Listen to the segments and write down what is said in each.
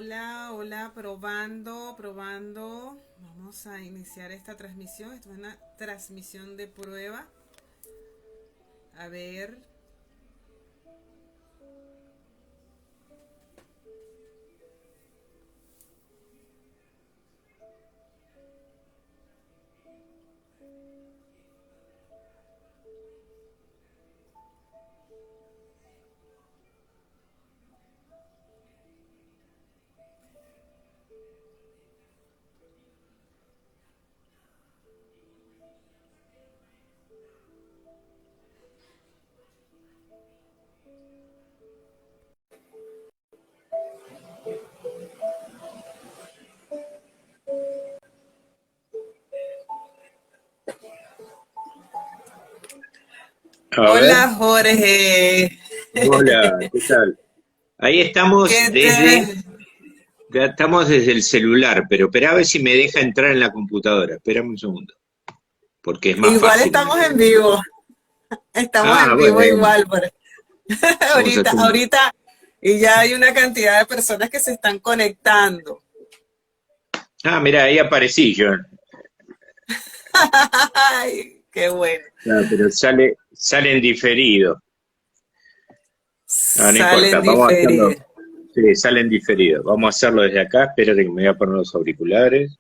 Hola, hola, probando, probando. Vamos a iniciar esta transmisión. Esto es una transmisión de prueba. A ver. A ver, Hola, Jorge. hola, ¿qué tal? Ahí estamos ¿Qué te... ya estamos desde el celular, pero espera a ver si me deja entrar en la computadora. Espérame un segundo, porque es más Igual fácil. estamos en vivo. Estamos Ah, en vivo bueno, igual. vamos a Ahorita, hacer. ahorita. Y ya hay una cantidad de personas que se están conectando. Ah, mira, ahí aparecí yo. Ay, qué bueno. Ah, pero sale en diferido. Ah, no importa, Salen vamos a hacerlo. diferidos. Sí, sale en diferido. Vamos a hacerlo desde acá. Espérate que me voy a poner los auriculares.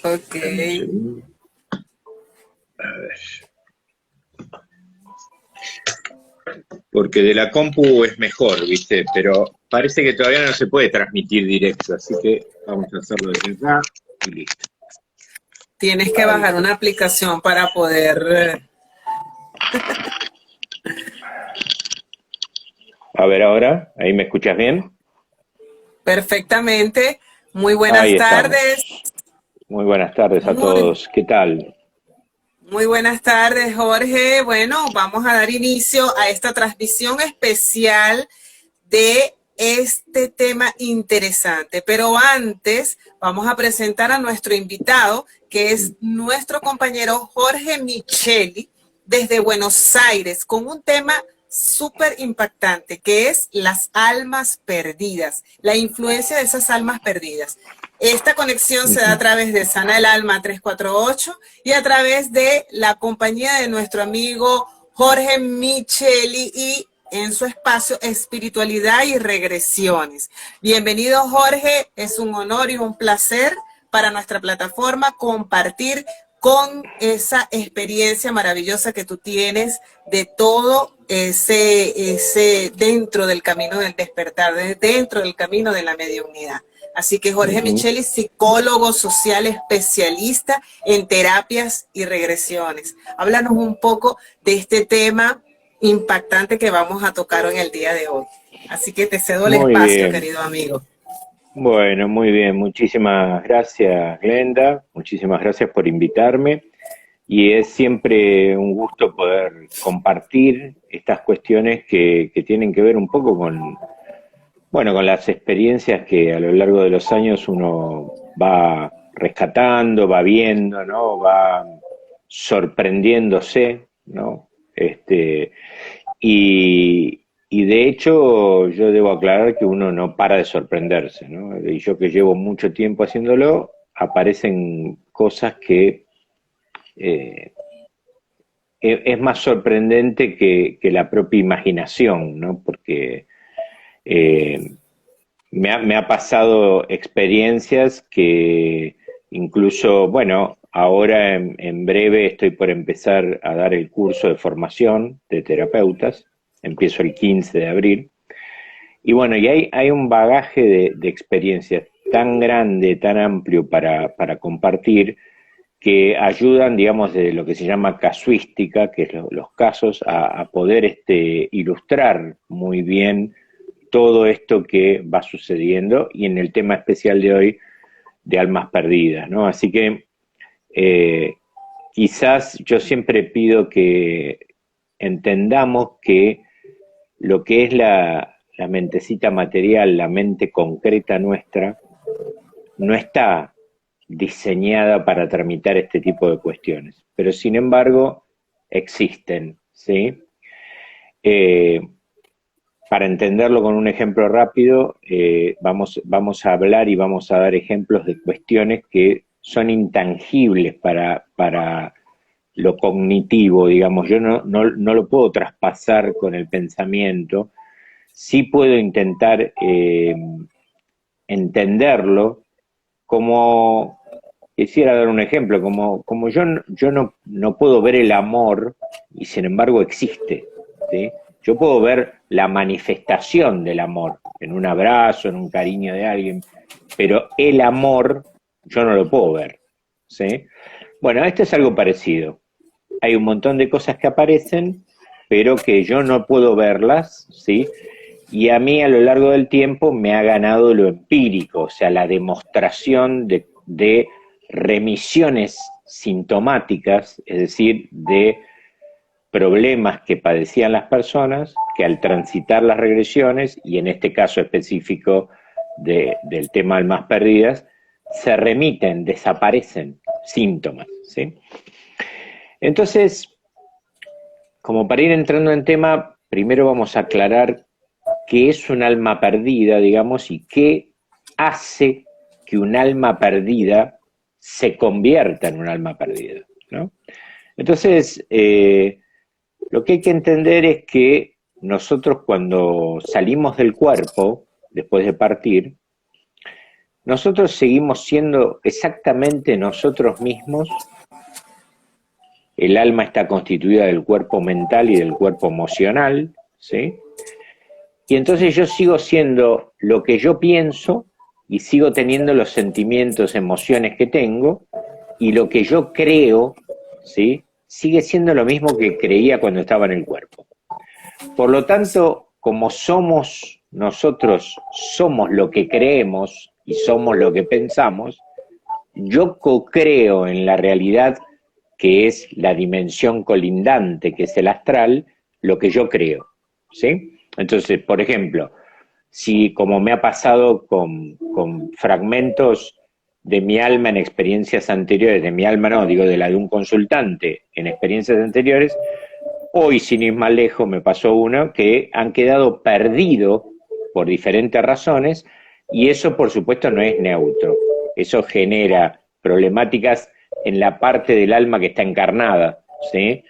Ok. Dame un segundo. A ver. Porque de la compu es mejor, ¿viste? Pero parece que todavía no se puede transmitir directo, así que vamos a hacerlo desde acá y listo. Tienes que Ahí. bajar una aplicación para poder A ver ahora, ¿ahí me escuchas bien? perfectamente. Muy Ahí buenas estamos. tardes. Muy buenas tardes a Muy, todos. ¿Qué tal? muy buenas tardes, Jorge. Bueno, vamos a dar inicio a esta transmisión especial de este tema interesante. Pero antes vamos a presentar a nuestro invitado, que es nuestro compañero Jorge Micheli, desde Buenos Aires, con un tema súper impactante, que es las almas perdidas, la influencia de esas almas perdidas. Esta conexión se da a Ujú. través de Sana el Alma 348 y a través de la compañía de nuestro amigo Jorge Micheli y en su espacio Espiritualidad y Regresiones. Bienvenido, Jorge, es un honor y un placer para nuestra plataforma compartir con esa experiencia maravillosa que tú tienes de todo ese dentro del camino del despertar, dentro del camino de la mediunidad. Así que Jorge Ujú. Micheli, psicólogo social especialista en terapias y regresiones. Háblanos un poco de este tema impactante que vamos a tocar en el día de hoy. Así que te cedo el Muy espacio, bien. querido amigo. Bueno, muy bien. Muchísimas gracias, Glenda. Muchísimas gracias por invitarme. Y es siempre un gusto poder compartir estas cuestiones que tienen que ver un poco con, bueno, con las experiencias que a lo largo de los años uno va rescatando, va viendo, ¿no? Va sorprendiéndose, ¿no? Y de hecho yo debo aclarar que uno no para de sorprenderse, ¿no? Y yo que llevo mucho tiempo haciéndolo, aparecen cosas que es más sorprendente que la propia imaginación, ¿no? Porque eh, me ha pasado experiencias que incluso, bueno, ahora en breve estoy por empezar a dar el curso de formación de terapeutas, empiezo el 15 de abril, y bueno, y hay un bagaje de experiencias tan grande, tan amplio para compartir, que ayudan, digamos, de lo que se llama casuística, que es los casos, a poder ilustrar muy bien todo esto que va sucediendo y en el tema especial de hoy de almas perdidas, ¿no? Así que eh, quizás yo siempre pido que entendamos que lo que es la mentecita material, la mente concreta nuestra, no está diseñada para tramitar este tipo de cuestiones, pero sin embargo existen, ¿sí? Eh, para entenderlo con un ejemplo rápido, vamos a hablar y vamos a dar ejemplos de cuestiones que son intangibles para lo cognitivo, digamos. Yo no lo puedo traspasar con el pensamiento, sí puedo intentar entenderlo, como quisiera dar un ejemplo, como yo no puedo ver el amor y sin embargo existe, ¿sí? Yo puedo ver la manifestación del amor en un abrazo, en un cariño de alguien, pero el amor yo no lo puedo ver, ¿sí? Bueno, esto es algo parecido. Hay un montón de cosas que aparecen, pero que yo no puedo verlas, ¿sí? Y a mí a lo largo del tiempo me ha ganado lo empírico, o sea, la demostración de remisiones sintomáticas, es decir, de problemas que padecían las personas, que al transitar las regresiones, y en este caso específico del tema almas perdidas, se remiten, desaparecen síntomas, ¿sí? Entonces, como para ir entrando en tema, primero vamos a aclarar qué es un alma perdida, digamos, y qué hace que un alma perdida se convierta en un alma perdida, ¿no? Entonces, lo que hay que entender es que nosotros cuando salimos del cuerpo, después de partir, nosotros seguimos siendo exactamente nosotros mismos. El alma está constituida del cuerpo mental y del cuerpo emocional, ¿sí? Y entonces yo sigo siendo lo que yo pienso y sigo teniendo los sentimientos, emociones que tengo, y lo que yo creo, ¿sí?, sigue siendo lo mismo que creía cuando estaba en el cuerpo. Por lo tanto, como somos nosotros, somos lo que creemos y somos lo que pensamos, yo co-creo en la realidad que es la dimensión colindante, que es el astral, lo que yo creo, ¿sí? Entonces, por ejemplo, si como me ha pasado con fragmentos de mi alma en experiencias anteriores, de mi alma no, digo de la de un consultante en experiencias anteriores, hoy sin ir más lejos me pasó uno que han quedado perdidos por diferentes razones y eso por supuesto no es neutro, eso genera problemáticas en la parte del alma que está encarnada, ¿sí?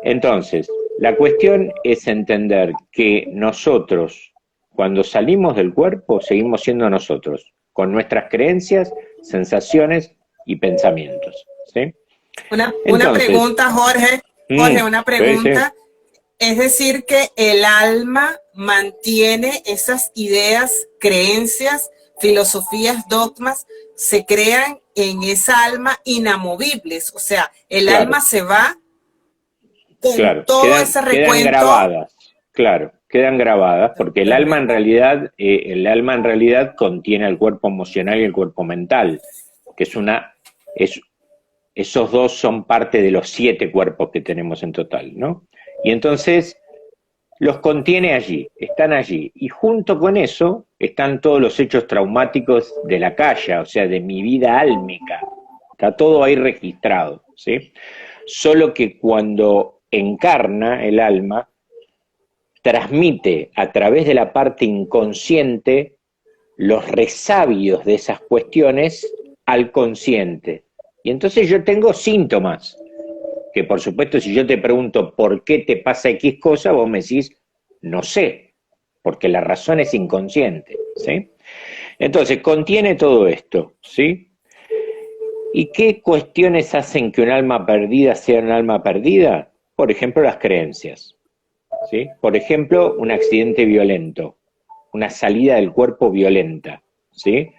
Entonces, la cuestión es entender que nosotros, cuando salimos del cuerpo, seguimos siendo nosotros, con nuestras creencias, sensaciones y pensamientos, ¿sí? Una pregunta, Jorge. Jorge, una sí, sí. pregunta. Es decir, que el alma mantiene esas ideas, creencias, filosofías, dogmas, se crean en esa alma inamovibles. O sea, el Claro, alma se va con claro, todo ese quedan recuento. grabadas, claro, quedan grabadas, porque el alma en realidad contiene el cuerpo emocional y el cuerpo mental, que esos dos son parte de los 7 cuerpos que tenemos en total, ¿no? Y entonces los contiene allí, están allí, y junto con eso están todos los hechos traumáticos de la calle, o sea, de mi vida álmica, está todo ahí registrado, ¿sí? Solo que cuando encarna el alma, transmite a través de la parte inconsciente los resabios de esas cuestiones al consciente. Y entonces yo tengo síntomas, que por supuesto si yo te pregunto por qué te pasa X cosa, vos me decís, no sé, porque la razón es inconsciente, ¿sí? Entonces, contiene todo esto, ¿sí? ¿Y qué cuestiones hacen que un alma perdida sea un alma perdida? Por ejemplo, las creencias, ¿sí? Por ejemplo, un accidente violento, una salida del cuerpo violenta, ¿sí?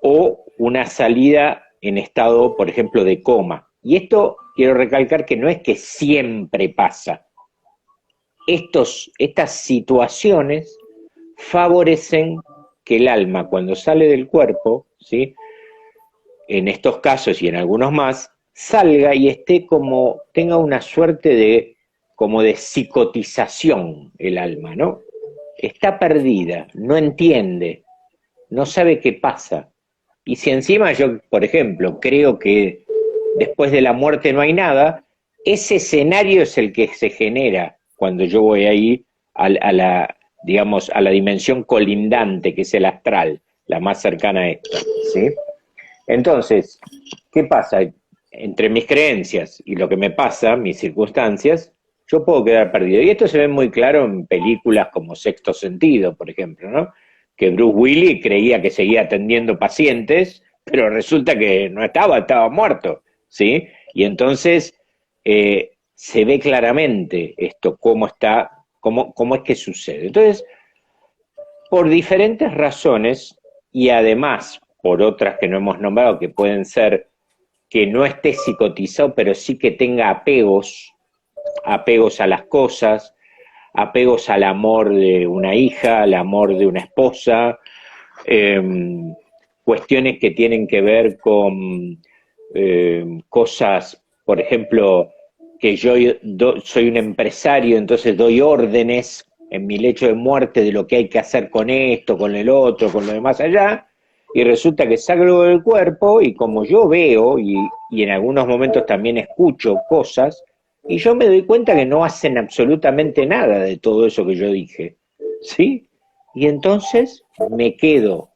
O una salida en estado, por ejemplo, de coma. Y esto quiero recalcar que no es que siempre pasa. Estas situaciones favorecen que el alma, cuando sale del cuerpo, ¿sí?, en estos casos y en algunos más, salga y esté como, tenga una suerte como de psicotización el alma, ¿no? Está perdida, no entiende, no sabe qué pasa. Y si encima yo, por ejemplo, creo que después de la muerte no hay nada, ese escenario es el que se genera cuando yo voy ahí a la digamos, a la dimensión colindante, que es el astral, la más cercana a esta, ¿sí? Entonces, ¿qué pasa? Entre mis creencias y lo que me pasa, mis circunstancias, yo puedo quedar perdido. Y esto se ve muy claro en películas como Sexto Sentido, por ejemplo, ¿no? Que Bruce Willis creía que seguía atendiendo pacientes, pero resulta que no estaba muerto, ¿sí? Y entonces se ve claramente esto, cómo es que sucede. Entonces, por diferentes razones, y además por otras que no hemos nombrado, que pueden ser que no esté psicotizado, pero sí que tenga apegos a las cosas, apegos al amor de una hija, al amor de una esposa, cuestiones que tienen que ver con cosas, por ejemplo, que yo soy un empresario, entonces doy órdenes en mi lecho de muerte de lo que hay que hacer con esto, con el otro, con lo demás allá, y resulta que salgo del cuerpo y como yo veo y en algunos momentos también escucho cosas, y yo me doy cuenta que no hacen absolutamente nada de todo eso que yo dije, ¿sí? Y entonces me quedo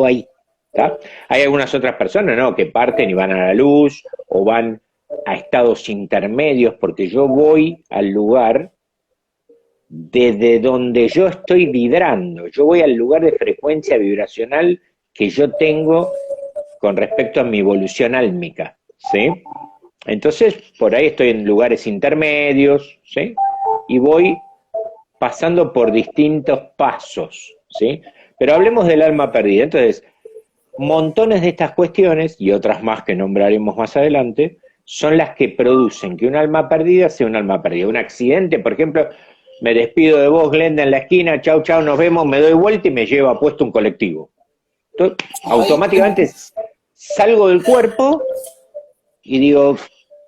ahí, ¿tá? Hay algunas otras personas, ¿no?, que parten y van a la luz, o van a estados intermedios, porque yo voy al lugar desde donde yo estoy vibrando, yo voy al lugar de frecuencia vibracional que yo tengo con respecto a mi evolución álmica, ¿sí? Entonces, por ahí estoy en lugares intermedios, ¿sí? Y voy pasando por distintos pasos, ¿sí? Pero hablemos del alma perdida. Entonces, montones de estas cuestiones, y otras más que nombraremos más adelante, son las que producen que un alma perdida sea un alma perdida. Un accidente, por ejemplo, me despido de vos, Glenda, en la esquina, chau, chau, nos vemos, me doy vuelta y me lleva puesto un colectivo. Entonces, automáticamente salgo del cuerpo y digo,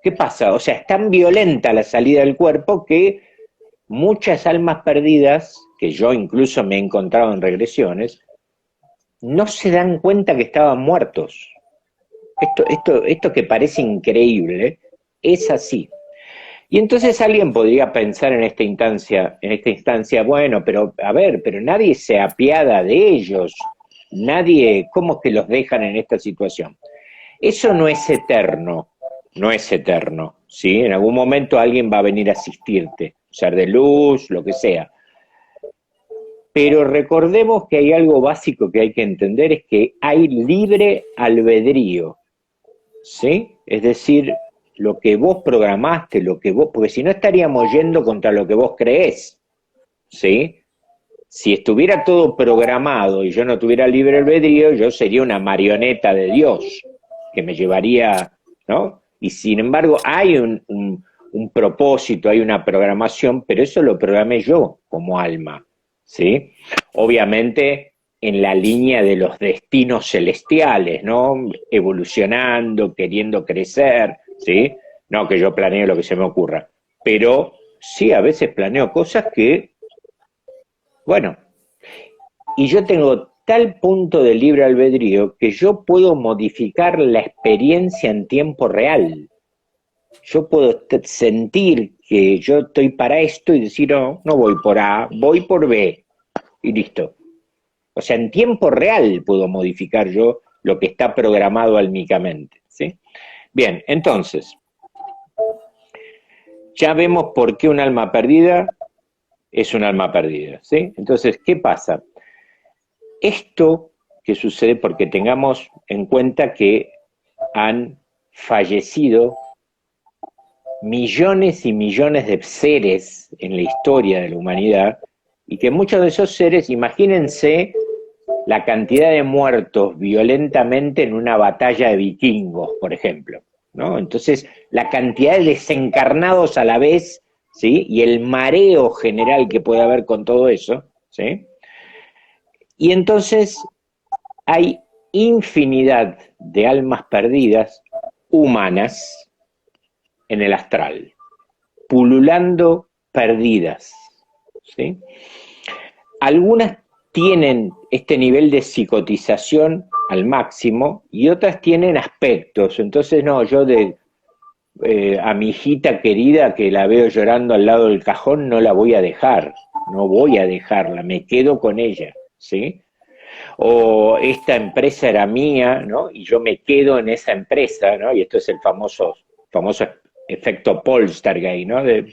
¿qué pasa? O sea, es tan violenta la salida del cuerpo que muchas almas perdidas, que yo incluso me he encontrado en regresiones, no se dan cuenta que estaban muertos. Esto que parece increíble, es así. Y entonces alguien podría pensar en esta instancia, bueno, pero a ver, pero nadie se apiada de ellos, nadie, ¿cómo que los dejan en esta situación? Eso no es eterno, ¿sí? En algún momento alguien va a venir a asistirte, ser de luz, lo que sea. Pero recordemos que hay algo básico que hay que entender, es que hay libre albedrío, ¿sí? Es decir, lo que vos programaste, porque si no estaríamos yendo contra lo que vos creés, ¿sí? Si estuviera todo programado y yo no tuviera libre albedrío, yo sería una marioneta de Dios, que me llevaría, ¿no? Y sin embargo hay un propósito, hay una programación, pero eso lo programé yo como alma, ¿sí? Obviamente en la línea de los destinos celestiales, ¿no? Evolucionando, queriendo crecer, ¿sí? No que yo planeo lo que se me ocurra, pero sí a veces planeo cosas que, bueno, y yo tengo tal punto de libre albedrío que yo puedo modificar la experiencia en tiempo real. Yo puedo sentir que yo estoy para esto y decir, no, no voy por A, voy por B, y listo. O sea, en tiempo real puedo modificar yo lo que está programado álmicamente, ¿sí? Bien, entonces, ya vemos por qué un alma perdida es un alma perdida, ¿sí? Entonces, ¿qué pasa? Esto que sucede porque tengamos en cuenta que han fallecido millones y millones de seres en la historia de la humanidad, y que muchos de esos seres, imagínense la cantidad de muertos violentamente en una batalla de vikingos, por ejemplo, ¿no? Entonces, la cantidad de desencarnados a la vez, ¿sí? Y el mareo general que puede haber con todo eso, ¿sí? Y entonces hay infinidad de almas perdidas humanas en el astral, pululando perdidas, ¿sí? Algunas tienen este nivel de psicotización al máximo y otras tienen aspectos. Entonces, no, yo a mi hijita querida que la veo llorando al lado del cajón no la voy a dejar, no voy a dejarla, me quedo con ella, ¿sí? O esta empresa era mía, ¿no? Y yo me quedo en esa empresa, ¿no? Y esto es el famoso efecto Poltergeist, ¿no? De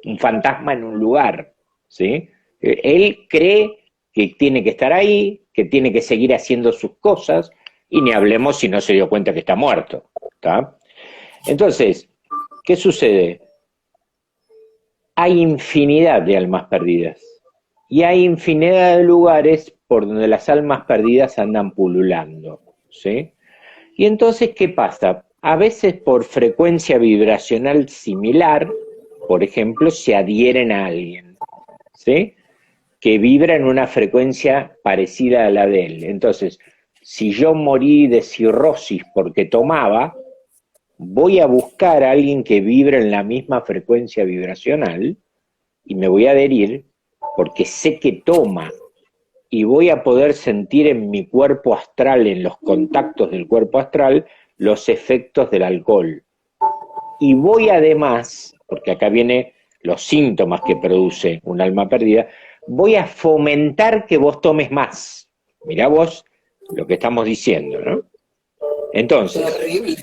un fantasma en un lugar, ¿sí? Él cree que tiene que estar ahí, que tiene que seguir haciendo sus cosas, y ni hablemos si no se dio cuenta que está muerto, ¿está? Entonces, ¿qué sucede? Hay infinidad de almas perdidas, y hay infinidad de lugares por donde las almas perdidas andan pululando, ¿sí? Y entonces, ¿qué pasa? A veces por frecuencia vibracional similar, por ejemplo, se adhieren a alguien, ¿sí? Que vibra en una frecuencia parecida a la de él. Entonces, si yo morí de cirrosis porque tomaba, voy a buscar a alguien que vibra en la misma frecuencia vibracional y me voy a adherir porque sé que toma y voy a poder sentir en mi cuerpo astral, en los contactos del cuerpo astral, los efectos del alcohol. Y voy además, porque acá vienen los síntomas que produce un alma perdida, voy a fomentar que vos tomes más. Mirá vos lo que estamos diciendo, ¿no? Entonces, Terrible.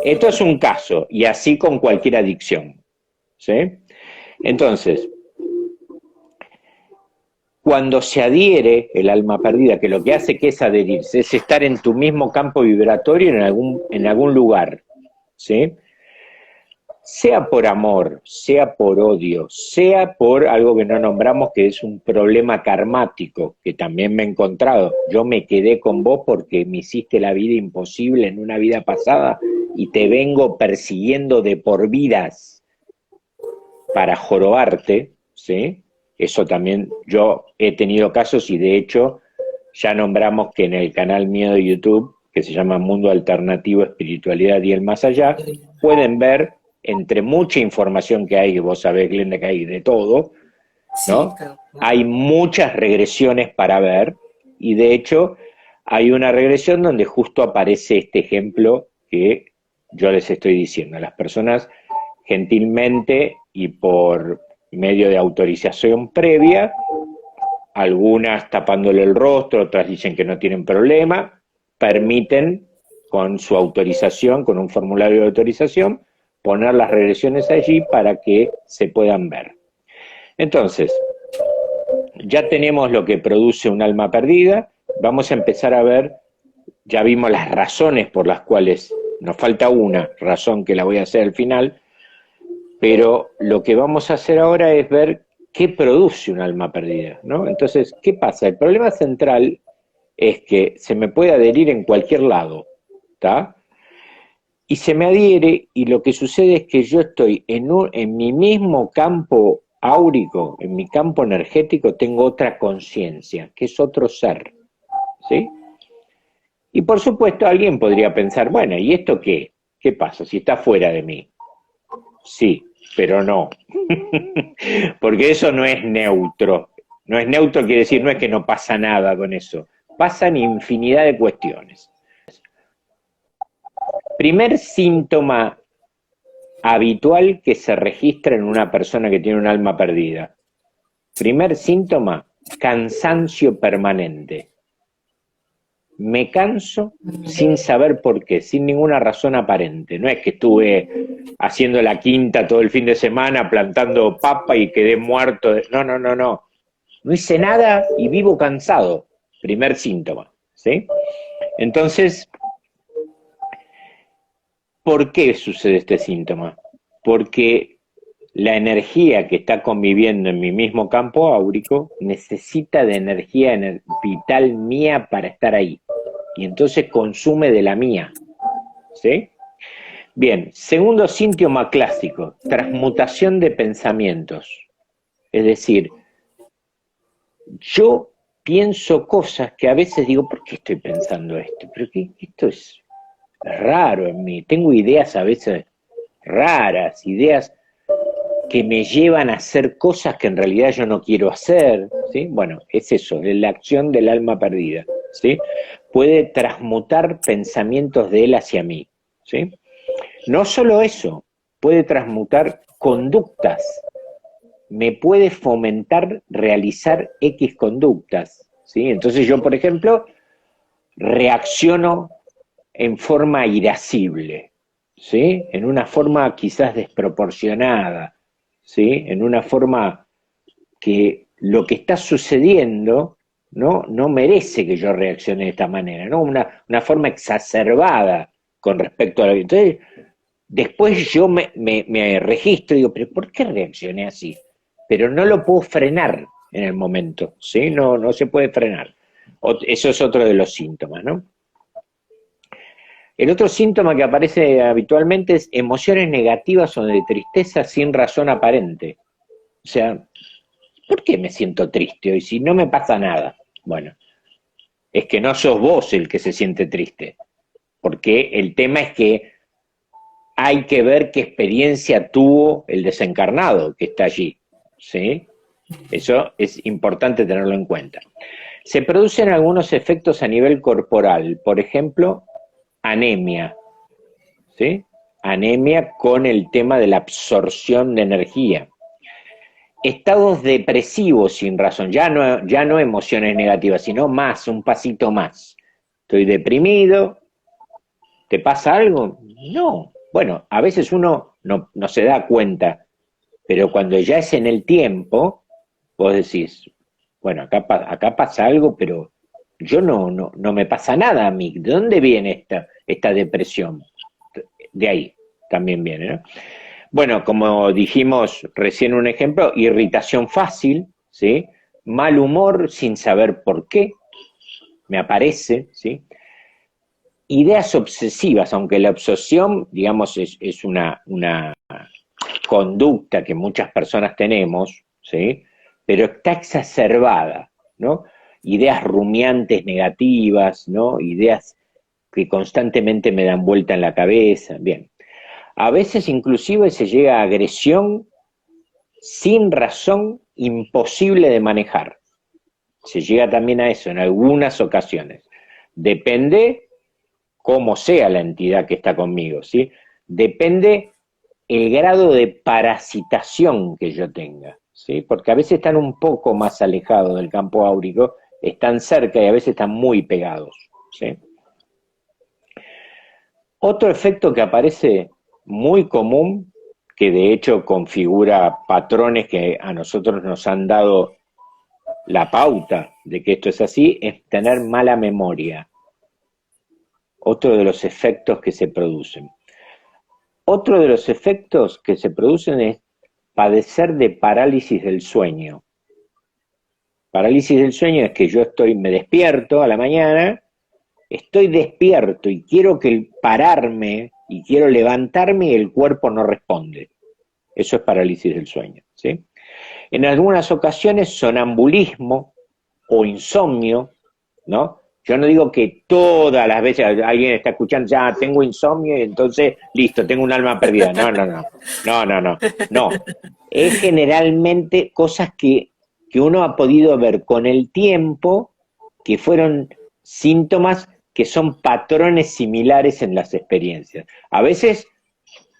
esto es un caso, y así con cualquier adicción, ¿sí? Entonces, cuando se adhiere el alma perdida, que lo que hace que es adherirse, es estar en tu mismo campo vibratorio en algún lugar, ¿sí? Sea por amor, sea por odio, sea por algo que no nombramos, que es un problema karmático, que también me he encontrado. Yo me quedé con vos porque me hiciste la vida imposible en una vida pasada y te vengo persiguiendo de por vidas para jorobarte, ¿sí? Eso también yo he tenido casos y de hecho ya nombramos que en el canal mío de YouTube, que se llama Mundo Alternativo, Espiritualidad y el Más Allá, pueden ver, entre mucha información que hay, vos sabés, Glenda, que hay de todo, ¿no? Sí, claro. Hay muchas regresiones para ver, y de hecho hay una regresión donde justo aparece este ejemplo que yo les estoy diciendo. Las personas gentilmente y por medio de autorización previa, algunas tapándole el rostro, otras dicen que no tienen problema, permiten con su autorización, con un formulario de autorización, poner las regresiones allí para que se puedan ver. Entonces, ya tenemos lo que produce un alma perdida, vamos a empezar a ver, ya vimos las razones por las cuales, nos falta una razón que la voy a hacer al final, pero lo que vamos a hacer ahora es ver qué produce un alma perdida, ¿no? Entonces, ¿qué pasa? El problema central es que se me puede adherir en cualquier lado, ¿está? Y se me adhiere y lo que sucede es que yo estoy en mi mismo campo áurico, en mi campo energético, tengo otra conciencia, que es otro ser, ¿sí? Y por supuesto alguien podría pensar, bueno, ¿y esto qué? ¿Qué pasa si está fuera de mí? Sí, pero no, porque eso no es neutro. No es neutro quiere decir, no es que no pasa nada con eso, pasan infinidad de cuestiones. Primer síntoma habitual que se registra en una persona que tiene un alma perdida. Primer síntoma, cansancio permanente. Me canso sin saber por qué, sin ninguna razón aparente. No es que estuve haciendo la quinta todo el fin de semana, plantando papa y quedé muerto. No. No hice nada y vivo cansado. Primer síntoma, ¿sí? Entonces, ¿por qué sucede este síntoma? Porque la energía que está conviviendo en mi mismo campo áurico necesita de energía vital mía para estar ahí. Y entonces consume de la mía, ¿sí? Bien, segundo síntoma clásico, transmutación de pensamientos. Es decir, yo pienso cosas que a veces digo, ¿por qué estoy pensando esto? Pero esto es raro en mí. Tengo ideas a veces raras, ideas que me llevan a hacer cosas que en realidad yo no quiero hacer, ¿sí? Bueno, es eso, es la acción del alma perdida, ¿sí? Puede transmutar pensamientos de él hacia mí, ¿sí? No solo eso, puede transmutar conductas. me puede fomentar realizar X conductas, ¿sí? Entonces yo, por ejemplo, reacciono en forma irascible, ¿sí? En una forma quizás desproporcionada, ¿sí? En una forma que lo que está sucediendo no merece que yo reaccione de esta manera, ¿no? Una forma exacerbada con respecto a lo que... Entonces, después yo me registro y digo, pero ¿por qué reaccioné así? Pero no lo puedo frenar en el momento, ¿sí? No se puede frenar. Eso es otro de los síntomas, ¿no? El otro síntoma que aparece habitualmente es emociones negativas o de tristeza sin razón aparente. O sea, ¿por qué me siento triste hoy si no me pasa nada? Bueno, es que no sos vos el que se siente triste, porque el tema es que hay que ver qué experiencia tuvo el desencarnado que está allí, ¿sí? Eso es importante tenerlo en cuenta. Se producen algunos efectos a nivel corporal, por ejemplo, anemia, ¿sí? Anemia con el tema de la absorción de energía. Estados depresivos sin razón, ya no emociones negativas, sino más, un pasito más. Estoy deprimido, ¿te pasa algo? No. Bueno, a veces uno no se da cuenta, pero cuando ya es en el tiempo, vos decís, bueno, acá pasa algo, pero yo no me pasa nada a mí. ¿De dónde viene esta depresión? De ahí también viene, ¿no? Bueno, como dijimos recién un ejemplo, irritación fácil, ¿sí? Mal humor sin saber por qué, me aparece, ¿sí? Ideas obsesivas, aunque la obsesión, digamos, es una conducta que muchas personas tenemos, ¿sí? Pero está exacerbada, ¿no? Ideas rumiantes negativas, ¿no? Ideas que constantemente me dan vuelta en la cabeza, bien. A veces inclusive se llega a agresión sin razón, imposible de manejar. Se llega también a eso en algunas ocasiones. Depende cómo sea la entidad que está conmigo, ¿sí? Depende el grado de parasitación que yo tenga, ¿sí? Porque a veces están un poco más alejados del campo áurico, están cerca y a veces están muy pegados, ¿sí? Otro efecto que aparece muy común, que de hecho configura patrones que a nosotros nos han dado la pauta de que esto es así, es tener mala memoria. Otro de los efectos que se producen. Otro de los efectos que se producen es padecer de parálisis del sueño. Parálisis del sueño es que yo me despierto a la mañana, estoy despierto y quiero pararme y quiero levantarme y el cuerpo no responde. Eso es parálisis del sueño, ¿sí? En algunas ocasiones sonambulismo o insomnio, ¿no? Yo no digo que todas las veces alguien está escuchando, ya tengo insomnio y entonces, listo, tengo un alma perdida. No. Es generalmente cosas que uno ha podido ver con el tiempo, que fueron síntomas que son patrones similares en las experiencias. A veces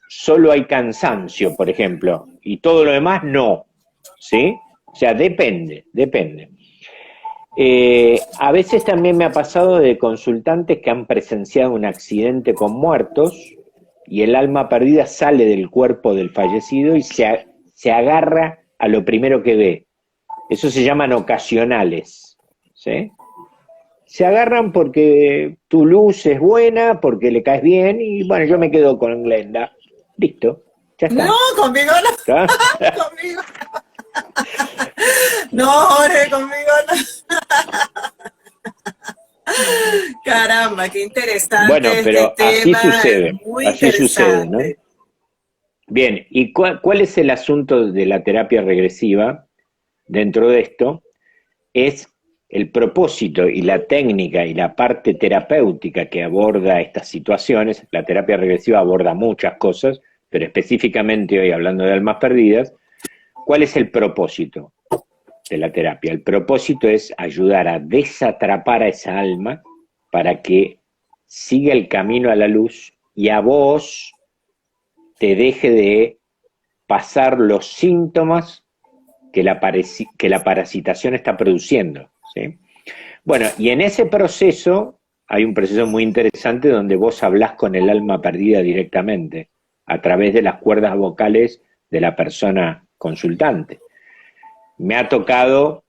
solo hay cansancio, por ejemplo, y todo lo demás no, ¿sí? O sea, depende. A veces también me ha pasado de consultantes que han presenciado un accidente con muertos y el alma perdida sale del cuerpo del fallecido y se agarra a lo primero que ve. Eso se llaman ocasionales, ¿sí? Se agarran porque tu luz es buena, porque le caes bien y bueno, yo me quedo con Glenda. Listo, ya está. No, conmigo no. Conmigo no. No, Jorge, conmigo no. Caramba, qué interesante. Bueno, pero este así tema, sucede, muy así sucede, ¿no? interesante. Bien, ¿y cuál es el asunto de la terapia regresiva dentro de esto? Es el propósito y la técnica y la parte terapéutica que aborda estas situaciones. La terapia regresiva aborda muchas cosas, pero específicamente hoy hablando de almas perdidas, ¿cuál es el propósito de la terapia? El propósito es ayudar a desatrapar a esa alma para que siga el camino a la luz y a vos te deje de pasar los síntomas que la parasitación está produciendo, ¿sí? Bueno, y en ese proceso hay un proceso muy interesante donde vos hablás con el alma perdida directamente, a través de las cuerdas vocales de la persona consultante. Me ha tocado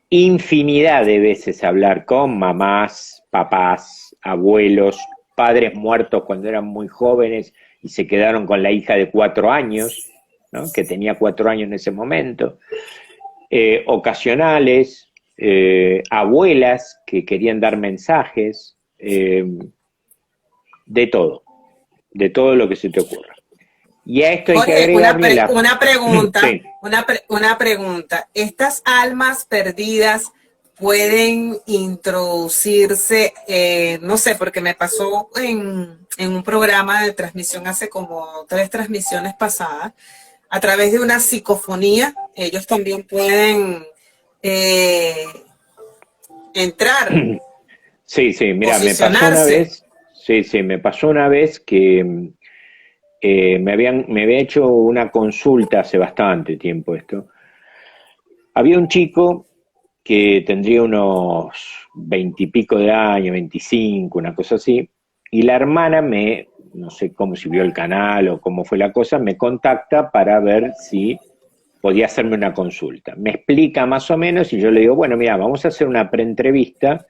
infinidad de veces hablar con mamás, papás, abuelos, padres muertos cuando eran muy jóvenes y se quedaron con la hija de 4 años, ¿no? Que tenía 4 años en ese momento, ocasionales, abuelas que querían dar mensajes, de todo lo que se te ocurra. Y a esto hay que Jorge, agregarle una pregunta, sí. una pregunta. ¿Estas almas perdidas pueden introducirse, no sé, porque me pasó en un programa de transmisión hace como 3 transmisiones pasadas, a través de una psicofonía, ellos también pueden entrar, Sí, sí, mira, posicionarse? me pasó una vez que me había hecho una consulta hace bastante tiempo esto. Había un chico que tendría unos 20 y pico de años, 25, una cosa así, y la hermana no sé cómo si vio el canal o cómo fue la cosa, me contacta para ver si podía hacerme una consulta. Me explica más o menos y yo le digo, bueno, mira, vamos a hacer una preentrevista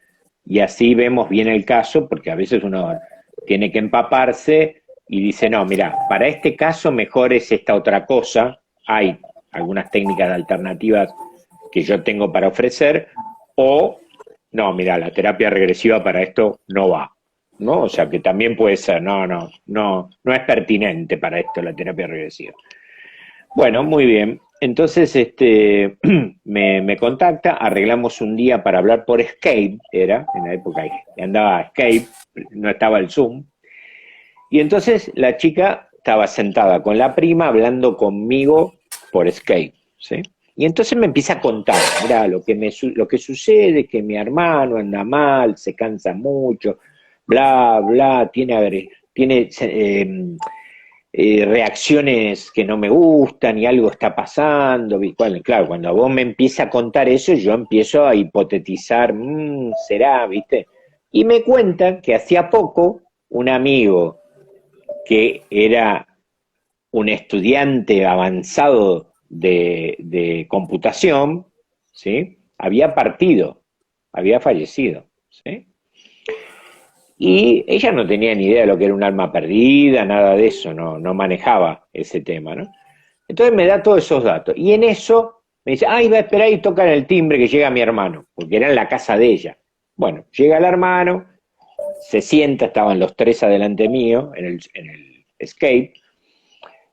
y así vemos bien el caso, porque a veces uno tiene que empaparse y dice, no, mira, para este caso mejor es esta otra cosa, hay algunas técnicas alternativas que yo tengo para ofrecer, o, no, mira, la terapia regresiva para esto no va, ¿no? O sea, que también puede ser, no es pertinente para esto la terapia regresiva. Bueno, muy bien. Entonces, me contacta, arreglamos un día para hablar por Skype, era, en la época que andaba Skype, no estaba el Zoom, y entonces la chica estaba sentada con la prima hablando conmigo por Skype, ¿sí? Y entonces me empieza a contar, mira, lo que sucede es que mi hermano anda mal, se cansa mucho, bla, bla, tiene reacciones que no me gustan y algo está pasando. Y claro, cuando vos me empiezas a contar eso, yo empiezo a hipotetizar, será, ¿viste? Y me cuentan que hacía poco un amigo que era un estudiante avanzado de computación, ¿sí? Había partido, había fallecido, ¿sí? Y ella no tenía ni idea de lo que era un alma perdida, nada de eso, no manejaba ese tema, ¿no? Entonces me da todos esos datos. Y en eso me dice, va a esperar y tocan el timbre que llega mi hermano, porque era en la casa de ella. Bueno, llega el hermano, se sienta, estaban los 3 adelante mío, en el escape,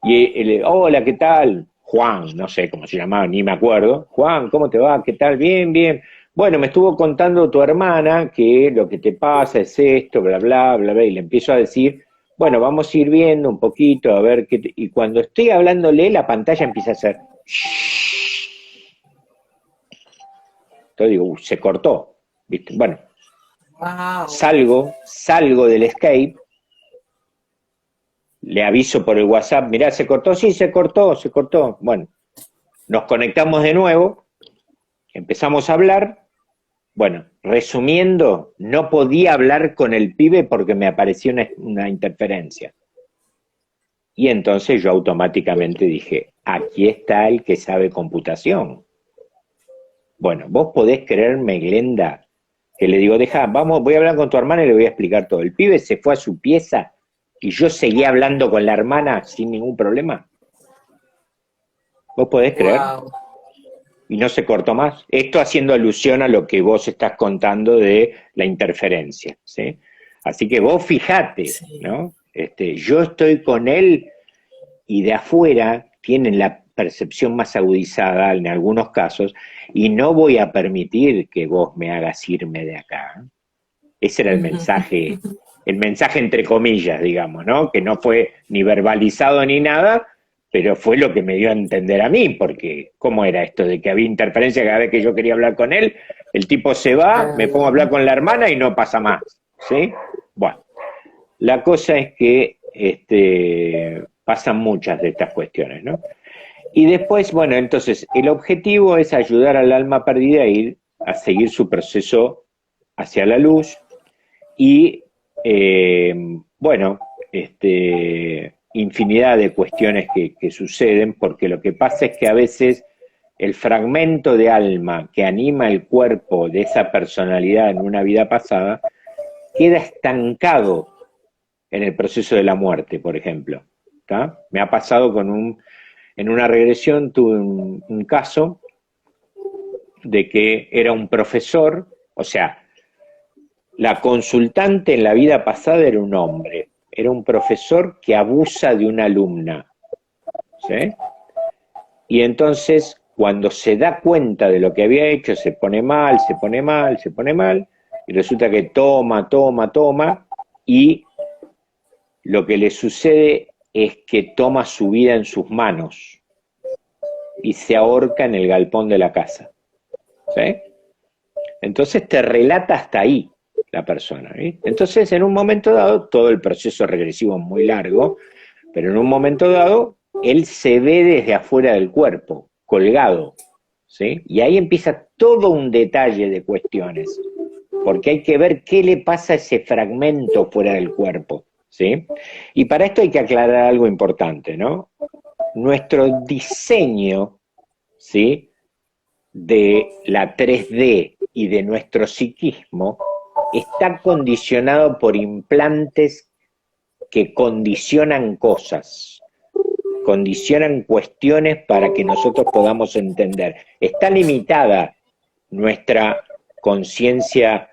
y hola, ¿qué tal? Juan, no sé cómo se llamaba, ni me acuerdo. Juan, ¿cómo te va? ¿Qué tal? Bien, bien. Bueno, me estuvo contando tu hermana que lo que te pasa es esto, bla, bla, bla, bla, y le empiezo a decir, bueno, vamos a ir viendo un poquito, a ver qué... Y cuando estoy hablándole, la pantalla empieza a hacer... Entonces digo, se cortó, ¿viste? Bueno, Wow. salgo del escape, le aviso por el WhatsApp, mirá, ¿se cortó? Sí, se cortó. Bueno, nos conectamos de nuevo, empezamos a hablar. Bueno, resumiendo, no podía hablar con el pibe porque me apareció una interferencia. Y entonces yo automáticamente dije, aquí está el que sabe computación. Bueno, vos podés creerme, Glenda, que le digo, voy a hablar con tu hermana y le voy a explicar todo. El pibe se fue a su pieza y yo seguía hablando con la hermana sin ningún problema. ¿Vos podés creer? Wow. Y no se cortó más. Esto haciendo alusión a lo que vos estás contando de la interferencia, ¿sí? Así que vos fijate, Sí. ¿no? Yo estoy con él y de afuera tienen la percepción más agudizada en algunos casos y no voy a permitir que vos me hagas irme de acá. Ese era el mensaje entre comillas, digamos, ¿no? Que no fue ni verbalizado ni nada, pero fue lo que me dio a entender a mí, porque ¿cómo era esto de que había interferencia cada vez que yo quería hablar con él? El tipo se va, me pongo a hablar con la hermana y no pasa más, ¿sí? Bueno, la cosa es que pasan muchas de estas cuestiones, ¿no? Y después, bueno, entonces el objetivo es ayudar al alma perdida a seguir su proceso hacia la luz y, bueno, infinidad de cuestiones que suceden, porque lo que pasa es que a veces el fragmento de alma que anima el cuerpo de esa personalidad en una vida pasada queda estancado en el proceso de la muerte, por ejemplo. ¿Tá? Me ha pasado en una regresión, tuve un caso de que era un profesor, o sea, la consultante en la vida pasada era un hombre, era un profesor que abusa de una alumna, ¿sí? Y entonces, cuando se da cuenta de lo que había hecho, se pone mal, se pone mal, se pone mal, y resulta que toma, y lo que le sucede es que toma su vida en sus manos y se ahorca en el galpón de la casa, ¿sí? Entonces te relata hasta ahí la persona, ¿sí? Entonces, en un momento dado, todo el proceso regresivo es muy largo, pero en un momento dado, él se ve desde afuera del cuerpo, colgado, ¿sí? Y ahí empieza todo un detalle de cuestiones, porque hay que ver qué le pasa a ese fragmento fuera del cuerpo, ¿sí? Y para esto hay que aclarar algo importante, ¿no? Nuestro diseño, ¿sí?, de la 3D y de nuestro psiquismo está condicionado por implantes que condicionan cosas, condicionan cuestiones para que nosotros podamos entender. Está limitada nuestra conciencia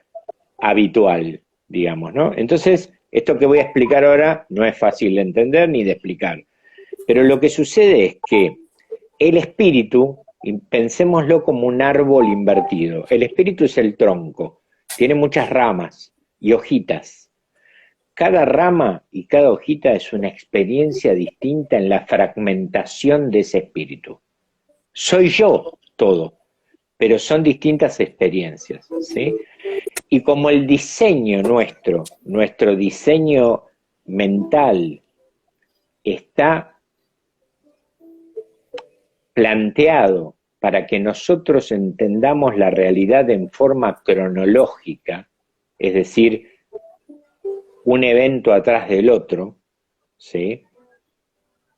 habitual, digamos, ¿no? Entonces, esto que voy a explicar ahora no es fácil de entender ni de explicar, pero lo que sucede es que el espíritu, pensémoslo como un árbol invertido, el espíritu es el tronco, tiene muchas ramas y hojitas. Cada rama y cada hojita es una experiencia distinta en la fragmentación de ese espíritu. Soy yo todo, pero son distintas experiencias, ¿sí? Y como el diseño nuestro diseño mental está planteado para que nosotros entendamos la realidad en forma cronológica, es decir, un evento atrás del otro, ¿sí?,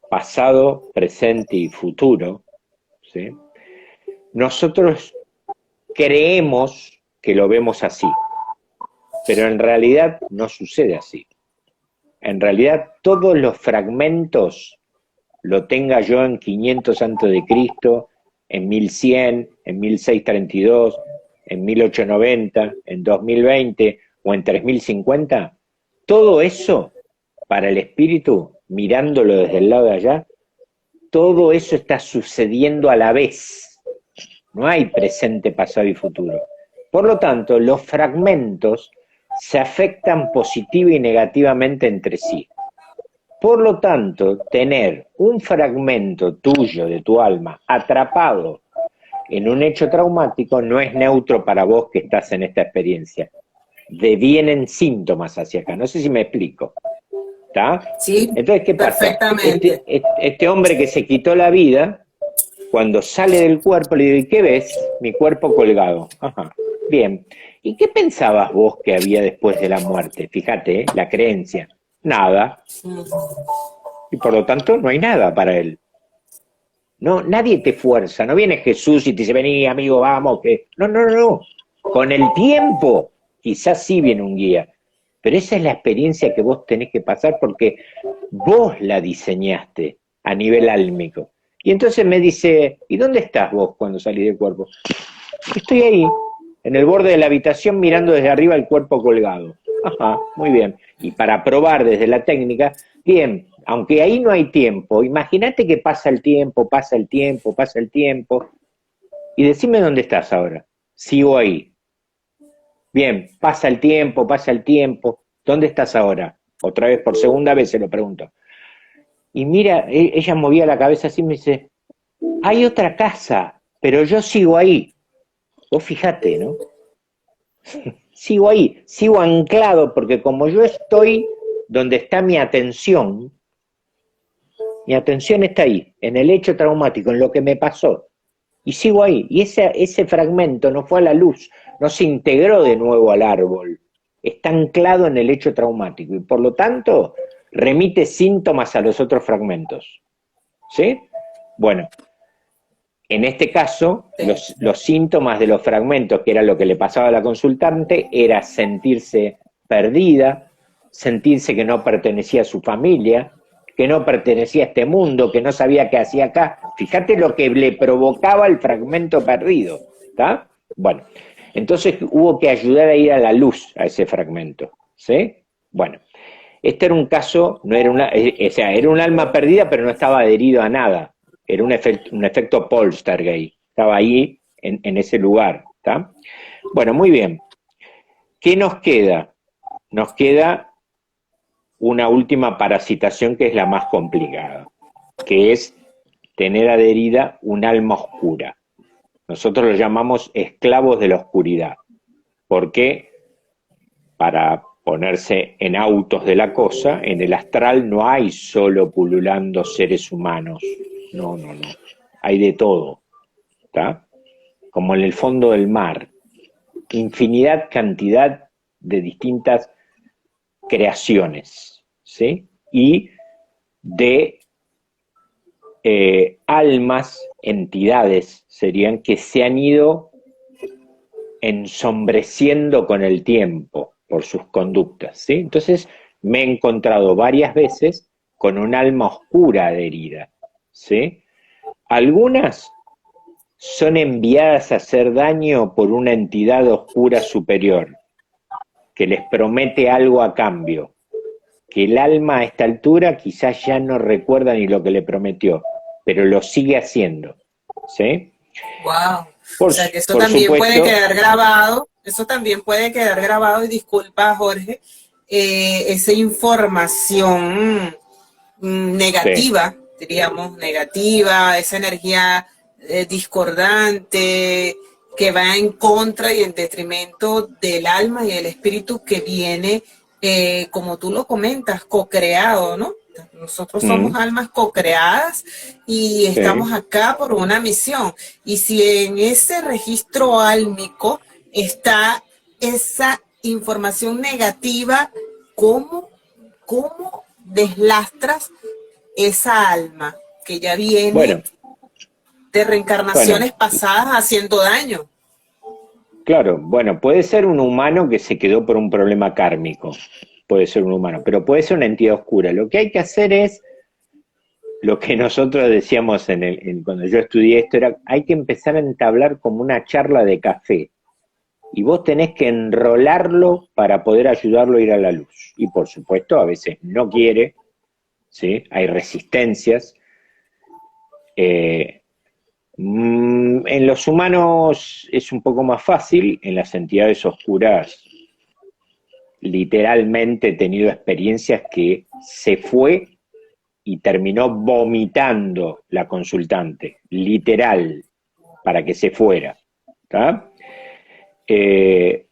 pasado, presente y futuro, ¿sí?, nosotros creemos que lo vemos así, pero en realidad no sucede así. En realidad todos los fragmentos, lo tenga yo en 500 antes de Cristo, en 1100, en 1632, en 1890, en 2020 o en 3050, todo eso, para el espíritu, mirándolo desde el lado de allá, todo eso está sucediendo a la vez. No hay presente, pasado y futuro. Por lo tanto, los fragmentos se afectan positiva y negativamente entre sí. Por lo tanto, tener un fragmento tuyo, de tu alma, atrapado en un hecho traumático no es neutro para vos que estás en esta experiencia. Devienen síntomas hacia acá. No sé si me explico. ¿Está? Sí, Entonces, ¿qué pasa? perfectamente. Este hombre que se quitó la vida, cuando sale del cuerpo, le digo, ¿y qué ves? Mi cuerpo colgado. Ajá. Bien. ¿Y qué pensabas vos que había después de la muerte? Fíjate, la creencia. Nada. Y por lo tanto, no hay nada para él. No, nadie te fuerza. No viene Jesús y te dice, vení, amigo, vamos. Que... No. Con el tiempo, quizás sí viene un guía. Pero esa es la experiencia que vos tenés que pasar porque vos la diseñaste a nivel álmico. Y entonces me dice, ¿y dónde estás vos cuando salís del cuerpo? Estoy ahí, en el borde de la habitación mirando desde arriba el cuerpo colgado. Ajá, muy bien. Y para probar desde la técnica, bien, aunque ahí no hay tiempo, imagínate que pasa el tiempo, y decime dónde estás ahora. Sigo ahí. Bien, pasa el tiempo, ¿dónde estás ahora? Otra vez, por segunda vez se lo pregunto. Y mira, ella movía la cabeza así y me dice, hay otra casa, pero yo sigo ahí. Vos fijate, ¿no? Sigo ahí, sigo anclado, porque como yo estoy donde está mi atención, Mi atención está ahí, en el hecho traumático, en lo que me pasó. Y sigo ahí. Y ese fragmento no fue a la luz, no se integró de nuevo al árbol. Está anclado en el hecho traumático y por lo tanto remite síntomas a los otros fragmentos. ¿Sí? Bueno, en este caso, los síntomas de los fragmentos, que era lo que le pasaba a la consultante, era sentirse perdida, sentirse que no pertenecía a su familia, que no pertenecía a este mundo, que no sabía qué hacía acá. Fíjate lo que le provocaba el fragmento perdido, ¿está? Bueno, entonces hubo que ayudar a ir a la luz a ese fragmento, ¿sí? Bueno, este era un caso, no era o sea, era un alma perdida, pero no estaba adherido a nada. Era un efecto Poltergeist, estaba ahí en ese lugar, ¿está? Bueno, muy bien. ¿Qué nos queda? Nos queda una última parasitación que es la más complicada, que es tener adherida un alma oscura. Nosotros lo llamamos esclavos de la oscuridad, porque para ponerse en autos de la cosa, en el astral no hay solo pululando seres humanos, no, hay de todo, ¿está? Como en el fondo del mar, cantidad de distintas creaciones, ¿sí? Y de almas, entidades serían, que se han ido ensombreciendo con el tiempo por sus conductas, ¿sí? Entonces me he encontrado varias veces con un alma oscura adherida, ¿sí? Algunas son enviadas a hacer daño por una entidad oscura superior, que les promete algo a cambio, que el alma a esta altura quizás ya no recuerda ni lo que le prometió, pero lo sigue haciendo, ¿sí? Wow. O sea que eso también puede quedar grabado, y disculpa Jorge, esa información negativa, sí, diríamos negativa, esa energía discordante, que va en contra y en detrimento del alma y el espíritu que viene, como tú lo comentas, co-creado, ¿no? Nosotros somos almas co-creadas y estamos acá por una misión. Y si en ese registro álmico está esa información negativa, ¿cómo deslastras esa alma que ya viene de reencarnaciones pasadas haciendo daño? Claro, bueno, puede ser un humano que se quedó por un problema kármico, puede ser un humano, pero puede ser una entidad oscura. Lo que hay que hacer es, lo que nosotros decíamos cuando yo estudié esto, era, hay que empezar a entablar como una charla de café, y vos tenés que enrolarlo para poder ayudarlo a ir a la luz. Y por supuesto, a veces no quiere, ¿sí? Hay resistencias. En los humanos es un poco más fácil, en las entidades oscuras literalmente he tenido experiencias que se fue y terminó vomitando la consultante, literal, para que se fuera, ¿tá?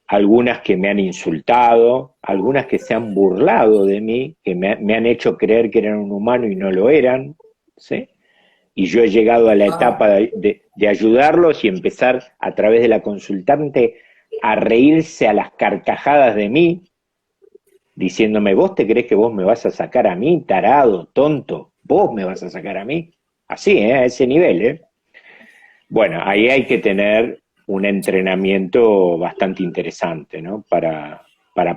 Algunas que me han insultado, algunas que se han burlado de mí, que me han hecho creer que eran un humano y no lo eran, ¿sí? Y yo he llegado a la etapa de ayudarlos y empezar a través de la consultante a reírse a las carcajadas de mí, diciéndome, ¿vos te crees que vos me vas a sacar a mí, tarado, tonto? ¿Vos me vas a sacar a mí? Así, a ese nivel, Bueno, ahí hay que tener un entrenamiento bastante interesante, ¿no? Para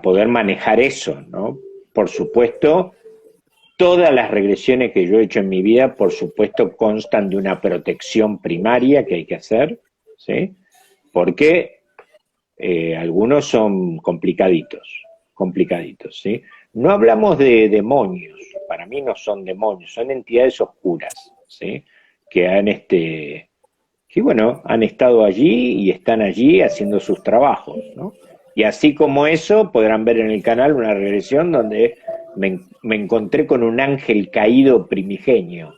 poder manejar eso, ¿no? Por supuesto, todas las regresiones que yo he hecho en mi vida, por supuesto, constan de una protección primaria que hay que hacer, ¿sí? Porque algunos son complicaditos, ¿sí? No hablamos de demonios, para mí no son demonios, son entidades oscuras, ¿sí? Que han estado allí y están allí haciendo sus trabajos, ¿no? Y así como eso, podrán ver en el canal una regresión donde me encontré con un ángel caído primigenio.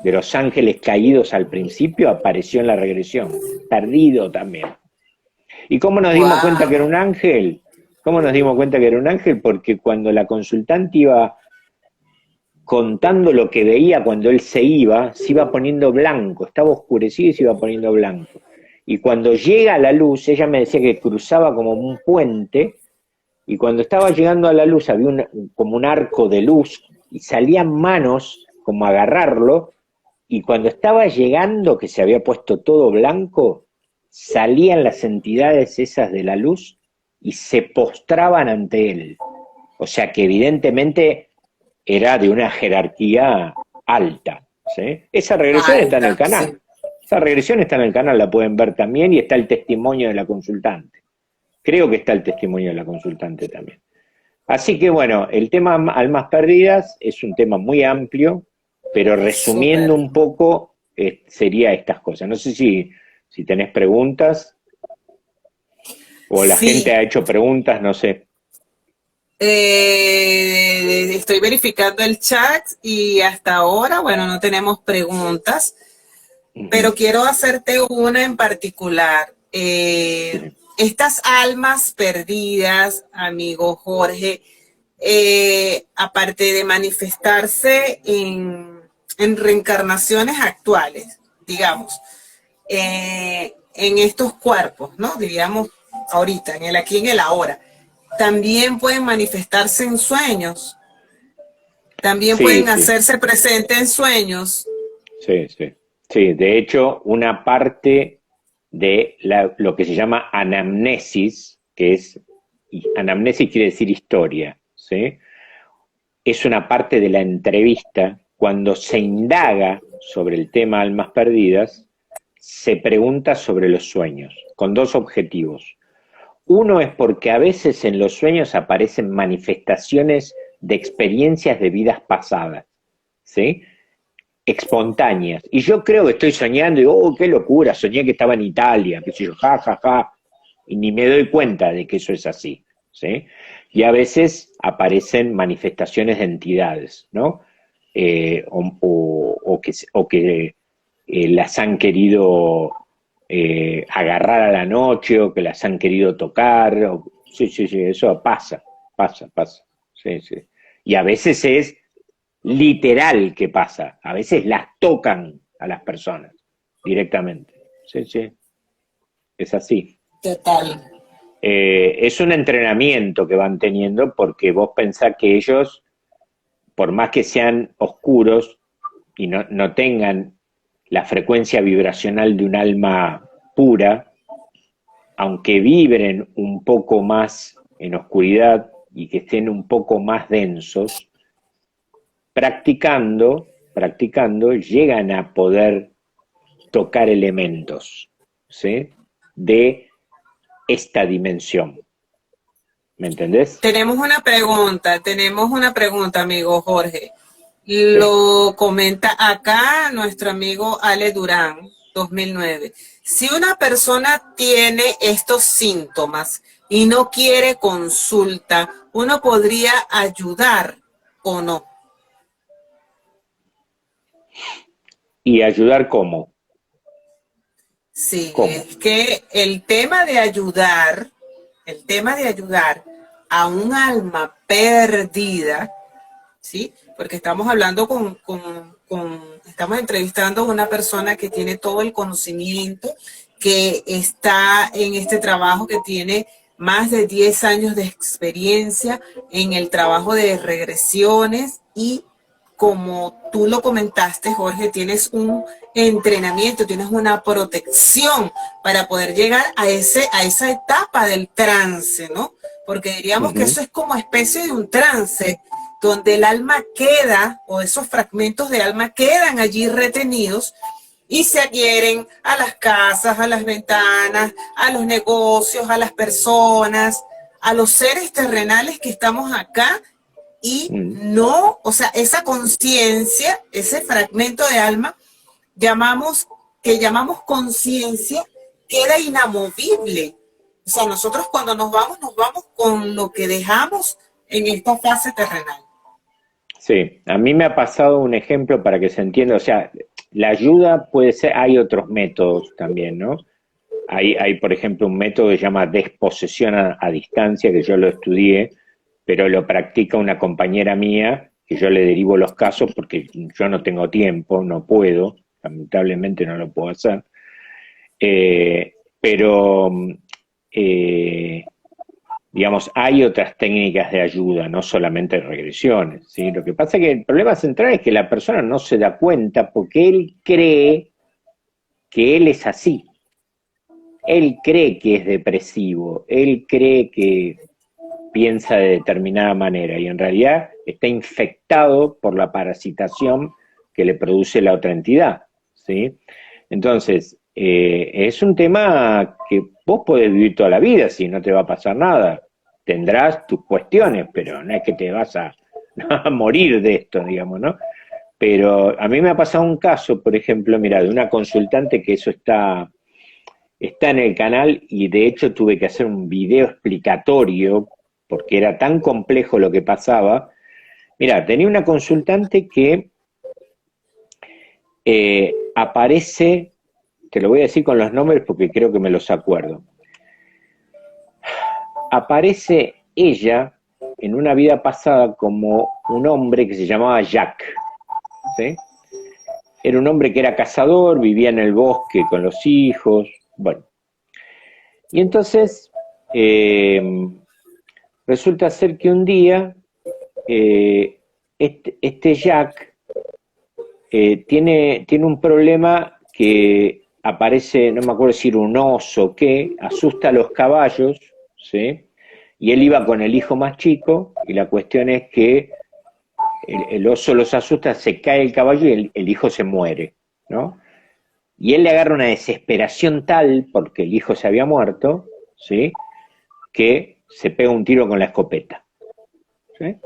De los ángeles caídos al principio apareció en la regresión, perdido también. ¿Y cómo nos dimos cuenta que era un ángel? ¿Cómo nos dimos cuenta que era un ángel? Porque cuando la consultante iba contando lo que veía cuando él se iba poniendo blanco, estaba oscurecido y se iba poniendo blanco. Y cuando llega a la luz, ella me decía que cruzaba como un puente, y cuando estaba llegando a la luz había como un arco de luz, y salían manos como a agarrarlo, y cuando estaba llegando, que se había puesto todo blanco, salían las entidades esas de la luz y se postraban ante él. O sea que evidentemente era de una jerarquía alta, ¿sí? Esa regresión está en el Alta, sí. canal. Esa regresión está en el canal, la pueden ver también, y está el testimonio de la consultante. Creo que está el testimonio de la consultante también. Así que bueno, el tema almas perdidas es un tema muy amplio, pero resumiendo Súper. un poco, sería estas cosas. No sé si tenés preguntas o la gente Sí, ha hecho preguntas, no sé. estoy verificando el chat y hasta ahora, bueno, no tenemos preguntas, pero Ujú, quiero hacerte una en particular. sí. Estas almas perdidas, amigo Jorge, aparte de manifestarse en reencarnaciones actuales, digamos, en estos cuerpos, ¿no? Diríamos ahorita, en el aquí, en el ahora. También pueden manifestarse en sueños, también Sí, pueden sí, hacerse presentes en sueños. sí, sí. Sí, de hecho, una parte de lo que se llama anamnesis, y anamnesis quiere decir historia, ¿sí? Es una parte de la entrevista cuando se indaga sobre el tema almas perdidas, se pregunta sobre los sueños, con dos objetivos. Uno es porque a veces en los sueños aparecen manifestaciones de experiencias de vidas pasadas, ¿sí? Espontáneas. Y yo creo que estoy soñando y digo, oh, qué locura, soñé que estaba en Italia, que sé yo, ja, ja, ja, y ni me doy cuenta de que eso es así, ¿sí? Y a veces aparecen manifestaciones de entidades, ¿no? O que las han querido agarrar a la noche, o que las han querido tocar, sí, sí, sí, eso pasa, pasa, sí, sí. Y a veces es literal que pasa. A veces las tocan a las personas directamente. Sí, sí, es así. Total. Es un entrenamiento que van teniendo porque vos pensás que ellos, por más que sean oscuros y no tengan la frecuencia vibracional de un alma pura, aunque vibren un poco más en oscuridad y que estén un poco más densos, practicando, llegan a poder tocar elementos, ¿sí? De esta dimensión. ¿Me entendés? Tenemos una pregunta, amigo Jorge. Sí. Lo comenta acá nuestro amigo Ale Durán, 2009. Si una persona tiene estos síntomas y no quiere consulta, ¿uno podría ayudar o no? ¿Y ayudar cómo? Sí, ¿Cómo? es que el tema de ayudar a un alma perdida, ¿sí? Porque estamos hablando estamos entrevistando a una persona que tiene todo el conocimiento, que está en este trabajo, que tiene más de 10 años de experiencia en el trabajo de regresiones y como tú lo comentaste, Jorge, tienes un entrenamiento, tienes una protección para poder llegar a esa etapa del trance, ¿no? Porque diríamos que Ujú, eso es como especie de un trance, donde el alma queda, o esos fragmentos de alma quedan allí retenidos y se adhieren a las casas, a las ventanas, a los negocios, a las personas, a los seres terrenales que estamos acá y ujú. no, o sea, esa conciencia, ese fragmento de alma, que llamamos conciencia, queda inamovible. O sea, nosotros cuando nos vamos con lo que dejamos en esta fase terrenal. Sí, a mí me ha pasado un ejemplo para que se entienda, o sea, la ayuda puede ser, hay otros métodos también, ¿no? Hay, por ejemplo, un método que se llama desposesión a distancia, que yo lo estudié, pero lo practica una compañera mía que yo le derivo los casos porque yo no tengo tiempo, no puedo, lamentablemente no lo puedo hacer, pero digamos, hay otras técnicas de ayuda, no solamente regresiones, ¿sí? Lo que pasa es que el problema central es que la persona no se da cuenta porque él cree que él es así. Él cree que es depresivo, él cree que piensa de determinada manera y en realidad está infectado por la parasitación que le produce la otra entidad, ¿sí? Entonces, es un tema que vos podés vivir toda la vida si no te va a pasar nada. Tendrás tus cuestiones, pero no es que te vas a morir de esto, digamos, ¿no? Pero a mí me ha pasado un caso, por ejemplo, mira, de una consultante que eso está en el canal y de hecho tuve que hacer un video explicatorio porque era tan complejo lo que pasaba. Mira, tenía una consultante que aparece, te lo voy a decir con los nombres porque creo que me los acuerdo. Aparece ella en una vida pasada como un hombre que se llamaba Jack, ¿sí? Era un hombre que era cazador, vivía en el bosque con los hijos, bueno. Y entonces resulta ser que un día este Jack tiene un problema que aparece, no me acuerdo si era un oso o qué, asusta a los caballos, ¿sí? Y él iba con el hijo más chico y la cuestión es que el oso los asusta, se cae el caballo y el hijo se muere, ¿no? Y él le agarra una desesperación tal, porque el hijo se había muerto, ¿sí? Que se pega un tiro con la escopeta, ¿sí?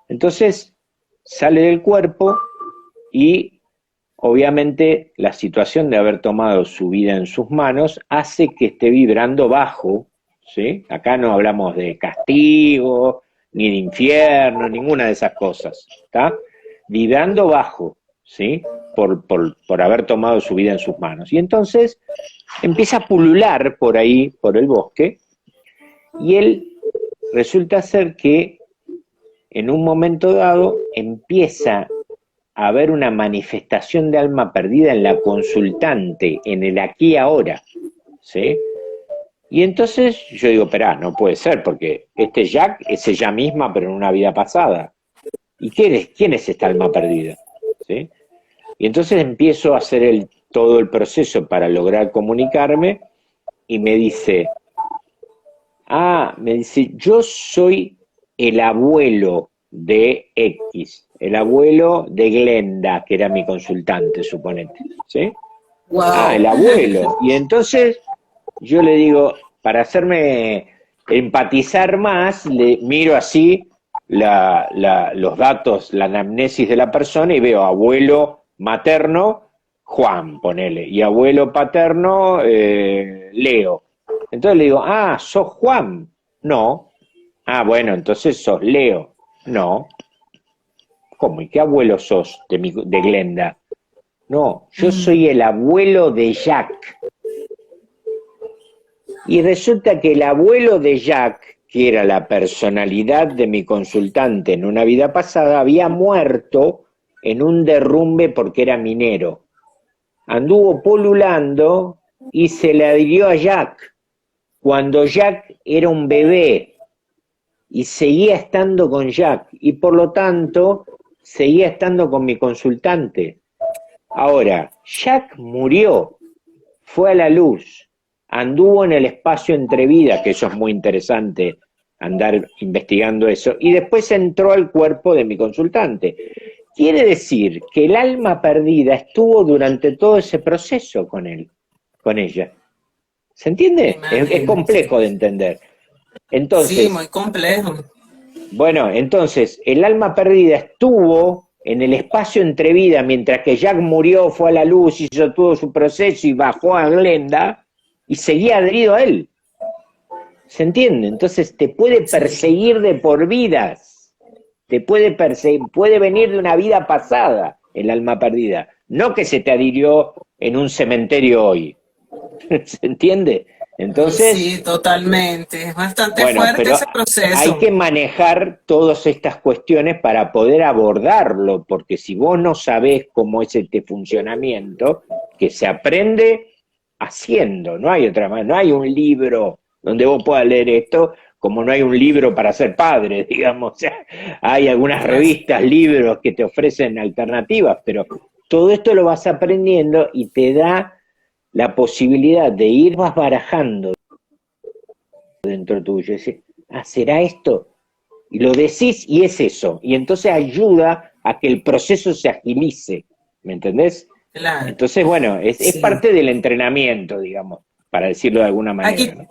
Entonces sale del cuerpo y obviamente la situación de haber tomado su vida en sus manos hace que esté vibrando bajo, ¿sí? Acá no hablamos de castigo, ni de infierno, ninguna de esas cosas, ¿está? Vibrando bajo, ¿sí? Por haber tomado su vida en sus manos. Y entonces empieza a pulular por ahí, por el bosque, y él resulta ser que en un momento dado empieza a haber una manifestación de alma perdida en la consultante, en el aquí y ahora, ¿sí? Y entonces yo digo, esperá, no puede ser, porque este Jack es ella misma, pero en una vida pasada. ¿Y quién es esta alma perdida? ¿Sí? Y entonces empiezo a hacer todo el proceso para lograr comunicarme y me dice, yo soy el abuelo de X, el abuelo de Glenda, que era mi consultante, suponete, ¿sí? Wow. El abuelo. Y entonces yo le digo, para hacerme empatizar más, le miro así los datos, la anamnesis de la persona y veo abuelo materno, Juan, ponele, y abuelo paterno, Leo. Entonces le digo, ¿sos Juan? No. Bueno, entonces sos Leo. No. ¿Cómo? ¿Y qué abuelo sos de Glenda? No, yo soy el abuelo de Jack. Y resulta que el abuelo de Jack, que era la personalidad de mi consultante en una vida pasada, había muerto en un derrumbe porque era minero. Anduvo polulando y se le adhirió a Jack cuando Jack era un bebé y seguía estando con Jack y por lo tanto seguía estando con mi consultante. Ahora, Jack murió, fue a la luz, anduvo en el espacio entre vidas, que eso es muy interesante, andar investigando eso, y después entró al cuerpo de mi consultante. Quiere decir que el alma perdida estuvo durante todo ese proceso con él, con ella. ¿Se entiende? Es complejo de entender. Entonces, sí, muy complejo. Bueno, entonces, el alma perdida estuvo en el espacio entre vida, mientras que Jack murió, fue a la luz, hizo todo su proceso y bajó a Glenda, y seguía adherido a él. ¿Se entiende? Entonces te puede perseguir de por vidas. Te puede perseguir, puede venir de una vida pasada el alma perdida. No que se te adhirió en un cementerio hoy. ¿Se entiende? Entonces, Sí, totalmente. Es bastante bueno, fuerte pero ese hay proceso. que manejar todas estas cuestiones para poder abordarlo, porque si vos no sabés cómo es este funcionamiento, que se aprende haciendo, no hay otra manera, no hay un libro donde vos puedas leer esto, como no hay un libro para ser padre, digamos, o sea, hay algunas Así, revistas, libros que te ofrecen alternativas, pero todo esto lo vas aprendiendo y te da la posibilidad de ir más barajando dentro tuyo, decir, ah, ¿será esto? Y lo decís y es eso, y entonces ayuda a que el proceso se agilice, ¿me entendés? claro, Entonces, bueno, es sí. parte del entrenamiento, digamos, para decirlo de alguna Aquí, manera, ¿no?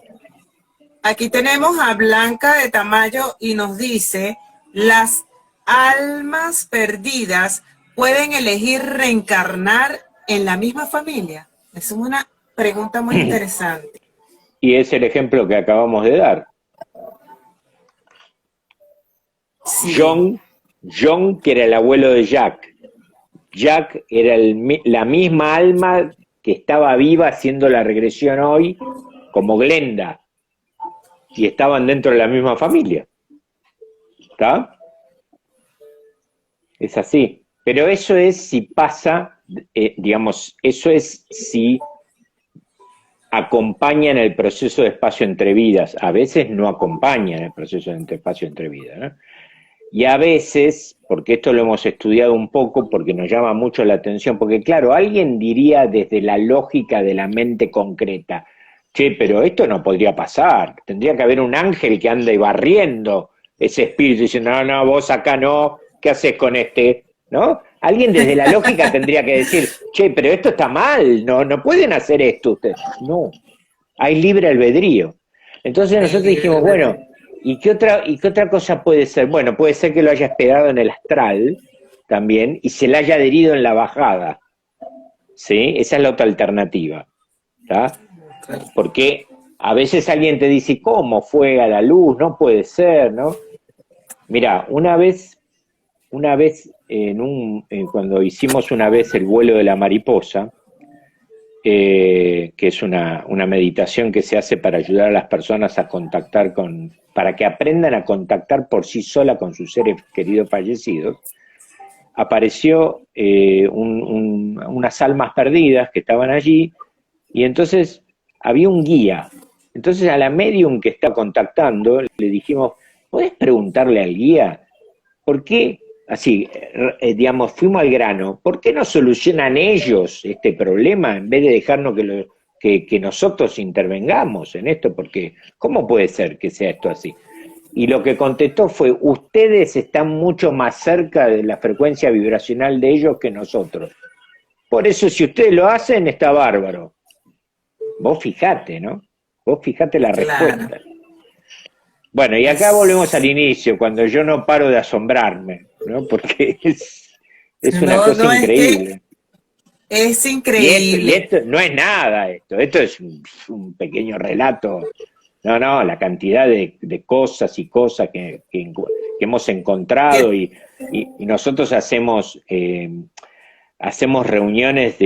aquí tenemos a Blanca de Tamayo y nos dice, las almas perdidas pueden elegir reencarnar en la misma familia. Es una pregunta muy interesante. Y es el ejemplo que acabamos de dar. Sí, John, que era el abuelo de Jack. Jack era la misma alma que estaba viva haciendo la regresión hoy, como Glenda, y estaban dentro de la misma familia. ¿Está? Es así. Pero eso es si pasa, digamos, eso es si acompañan el proceso de espacio entre vidas. A veces no acompañan el proceso de espacio entre vidas, ¿no? Y a veces, porque esto lo hemos estudiado un poco, porque nos llama mucho la atención, porque claro, alguien diría desde la lógica de la mente concreta, che, pero esto no podría pasar, tendría que haber un ángel que anda y barriendo ese espíritu diciendo, no, no, vos acá no, ¿qué haces con este? ¿No? Alguien desde la lógica tendría que decir, che, pero esto está mal, no, no pueden hacer esto ustedes. No, hay libre albedrío. Entonces el nosotros libre dijimos, bueno, albedrío. ¿y qué otra cosa puede ser? Bueno, puede ser que lo haya esperado en el astral también y se le haya adherido en la bajada, ¿sí? Esa es la otra alternativa, ¿tá? Porque a veces alguien te dice, ¿cómo fue a la luz? No puede ser, ¿no? Mira, una vez cuando hicimos una vez el vuelo de la mariposa, que es una meditación que se hace para ayudar a las personas a contactar para que aprendan a contactar por sí sola con sus seres queridos fallecidos, apareció unas almas perdidas que estaban allí y entonces había un guía. Entonces a la medium que está contactando le dijimos, ¿podés preguntarle al guía por qué, así, digamos, fuimos al grano, ¿por qué no solucionan ellos este problema en vez de dejarnos que nosotros intervengamos en esto? Porque, ¿cómo puede ser que sea esto así? Y lo que contestó fue, ustedes están mucho más cerca de la frecuencia vibracional de ellos que nosotros. Por eso, si ustedes lo hacen, está bárbaro. Vos fijate, ¿no? Vos fijate la Claro. respuesta. Bueno, y acá volvemos al Es, inicio, cuando yo no paro de asombrarme, ¿no? Porque es una no, cosa no, es que increíble. es Y increíble. esto no es nada, esto es un pequeño relato. No, no, la cantidad de cosas y cosas que hemos encontrado Que y nosotros hacemos reuniones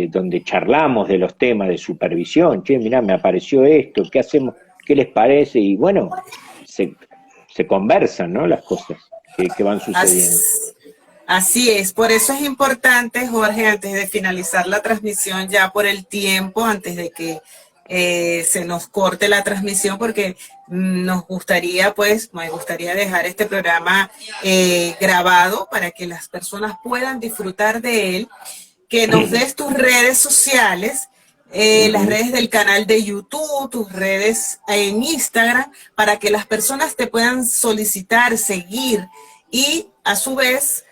donde charlamos de los temas de supervisión. Che, mirá, me apareció esto, ¿qué hacemos? ¿Qué les parece? Y bueno, se, se conversan, ¿no? Las cosas que van sucediendo. as- así es. Por eso es importante, Jorge, antes de finalizar la transmisión, ya por el tiempo, antes de que se nos corte la transmisión, porque nos gustaría, pues, me gustaría dejar este programa grabado para que las personas puedan disfrutar de él, que nos des tus redes sociales, las Ujú. redes del canal de YouTube, tus redes en Instagram, para que las personas te puedan solicitar, seguir y a su vez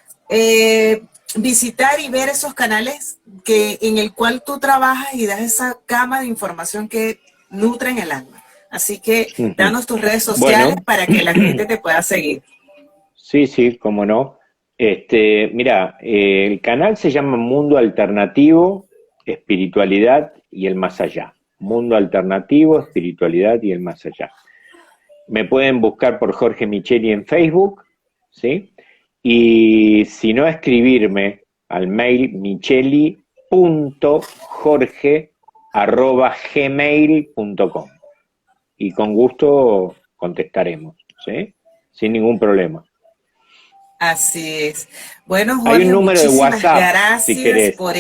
visitar y ver esos canales en el cual tú trabajas y das esa gama de información que nutren el alma. Así que Ujú. danos tus redes sociales Bueno, para que la gente te pueda seguir. sí, sí, cómo no. Mira, el canal se llama Mundo Alternativo, Espiritualidad y el Más Allá. Mundo Alternativo, Espiritualidad y el Más Allá. Me pueden buscar por Jorge Micheli en Facebook, ¿sí? Y si no, escribirme al mail micheli.jorge gmail.com y con gusto contestaremos, ¿sí? Sin ningún problema. Así es. Bueno, Hay Jorge, un número de muchísimas WhatsApp, si gracias querés. por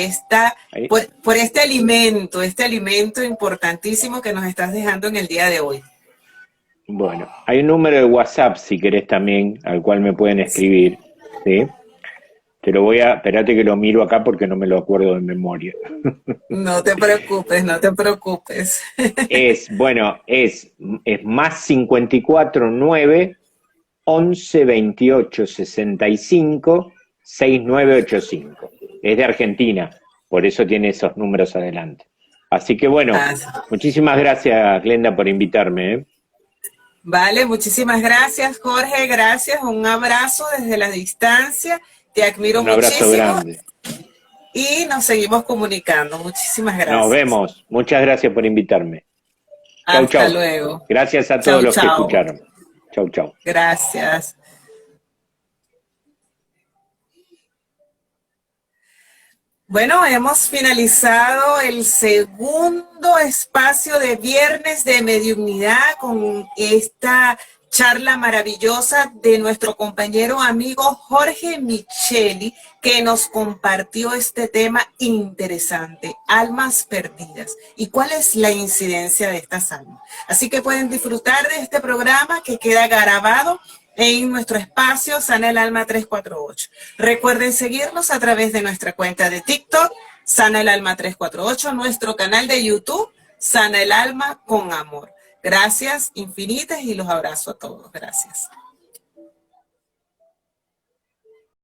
por este alimento importantísimo que nos estás dejando en el día de hoy. Bueno, hay un número de WhatsApp, si querés también, al cual me pueden escribir, ¿sí? Te lo espérate que lo miro acá porque no me lo acuerdo de memoria. No te preocupes, no te preocupes. Es más 549 11 28 65 6985. Es de Argentina, por eso tiene esos números adelante. Así que bueno, muchísimas gracias, Glenda, por invitarme, ¿eh? Vale, muchísimas gracias, Jorge, gracias, un abrazo desde la distancia, te admiro muchísimo. Un abrazo grande. Y nos seguimos comunicando, muchísimas gracias. Nos vemos, muchas gracias por invitarme. Chau, Hasta chau. luego. Gracias a todos los que escucharon. Chau, chau. Gracias. Bueno, hemos finalizado el segundo espacio de Viernes de Mediunidad con esta charla maravillosa de nuestro compañero amigo Jorge Micheli, que nos compartió este tema interesante, almas perdidas, y cuál es la incidencia de estas almas. Así que pueden disfrutar de este programa que queda grabado en nuestro espacio Sana el Alma 348. Recuerden seguirnos a través de nuestra cuenta de TikTok, Sana el Alma 348, nuestro canal de YouTube, Sana el Alma con Amor. Gracias infinitas y los abrazo a todos. Gracias.